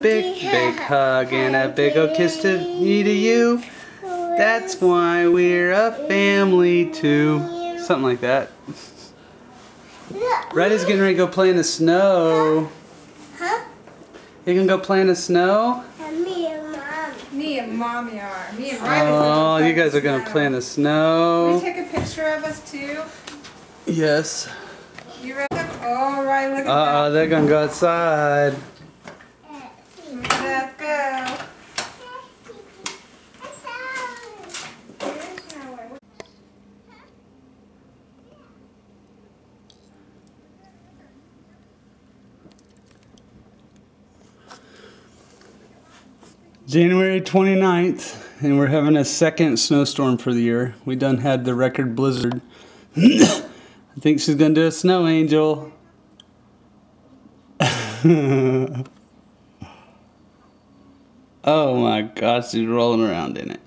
Big hug and a big old kiss to me to you. That's why we're a family too. Something like that. Riley's getting ready to go play in the snow. Huh? You can go play in the snow? Me and Mom. Me and Mommy are. Me and Riley's Oh, gonna you guys are going to play in the Can snow. we take a picture of us too? Yes. You ready? Oh, Riley, look at Uh-oh, they're going to go outside. that. Let's go. January 29th, and we're having a second snowstorm for the year. We done had the record blizzard. I think she's gonna do a snow angel. Oh my gosh, she's rolling around in it.